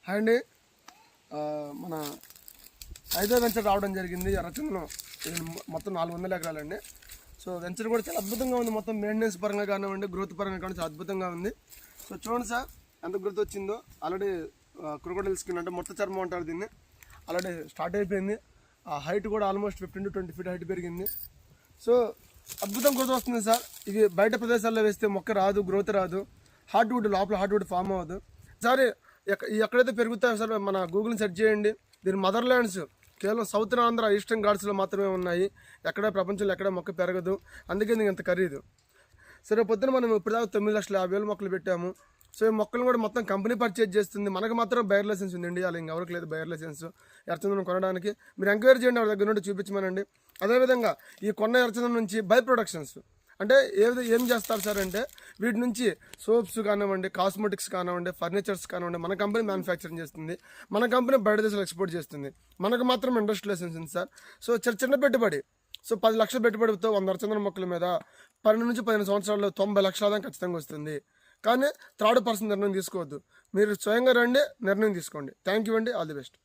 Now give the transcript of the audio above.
Hi అండి. మన ఐదో వెంచర్ రావడం జరిగింది. ఎర్రచందనం ఇది మొత్తం 400 ఎకరాలండి. సో వెంచర్ కూడా చాలా అద్భుతంగా ఉంది. మొత్తం మెయింటెనెన్స్ పరంగా కానివ్వండి, గ్రోత్ పరంగా కానీ చాలా అద్భుతంగా ఉంది. సో చూడండి సార్ ఎంత గ్రోత్ వచ్చిందో. ఆల్రెడీ క్రొకోడైల్ స్కిన్ అంటే మొత్త చర్మం అంటారు దీన్ని, ఆల్రెడీ స్టార్ట్ అయిపోయింది. ఆ హైట్ కూడా ఆల్మోస్ట్ 15 to 20 feet హైట్ పెరిగింది. సో అద్భుతం గ్రోత్ వస్తుంది సార్. ఇది బయట ప్రదేశాల్లో వేస్తే మొక్క రాదు, గ్రోత్ రాదు, హార్డ్వుడ్ లోపల హార్డ్వుడ్ ఫామ్ అవ్వదు. సరే ఎక్కడైతే పెరుగుతాయో సార్ మన గూగుల్ని సెర్చ్ చేయండి. దీని మదర్ ల్యాండ్స్ కేవలం సౌత్ ఆంధ్ర ఈస్టర్న్ ఘాట్స్లో మాత్రమే ఉన్నాయి. ఎక్కడ ప్రపంచంలో ఎక్కడ మొక్క పెరగదు, అందుకే దీనికి ఇంత ఖరీదు. సరే పొద్దున మనం ఇప్పటిదాకా 9,50,000 మొక్కలు పెట్టాము. సో ఈ మొక్కలు కూడా మొత్తం కంపెనీ పర్చేజ్ చేస్తుంది. మనకు మాత్రం బయర్ లైసెన్స్ ఉంది ఇండియాలో, ఇంకెవరికి లేదు బయర్ లైసెన్స్ ఎర్రచందనం కొనడానికి. మీరు ఎంక్వైరీ చేయండి, వాళ్ళ దగ్గర నుండి చూపించమనండి. అదేవిధంగా ఈ కొన్న ఎర్రచందనం నుంచి బై ప్రొడక్షన్స్ అంటే ఏం చేస్తారు సార్ అంటే, వీటి నుంచి సోప్స్ కానివ్వండి, కాస్మెటిక్స్ కానివ్వండి, ఫర్నిచర్స్ కానివ్వండి మన కంపెనీ మ్యానుఫ్యాక్చరింగ్ చేస్తుంది. మన కంపెనీ బయట దేశాలు ఎక్స్పోర్ట్ చేస్తుంది. మనకు మాత్రం ఇండస్ట్రీ లైసెన్స్ ఉంది సార్. సో చిన్న పెట్టుబడి, సో 10 లక్షల పెట్టుబడితో 100 ఎర్రచందనం మొక్కల మీద 12 నుంచి 15 సంవత్సరాల్లో 90 లక్షల ఆదాయం ఖచ్చితంగా వస్తుంది. కానీ థర్డ్ పర్సన్ నిర్ణయం తీసుకోవద్దు, మీరు స్వయంగా రండి, నిర్ణయం తీసుకోండి. థ్యాంక్ యూ అండి, ఆల్ ది బెస్ట్.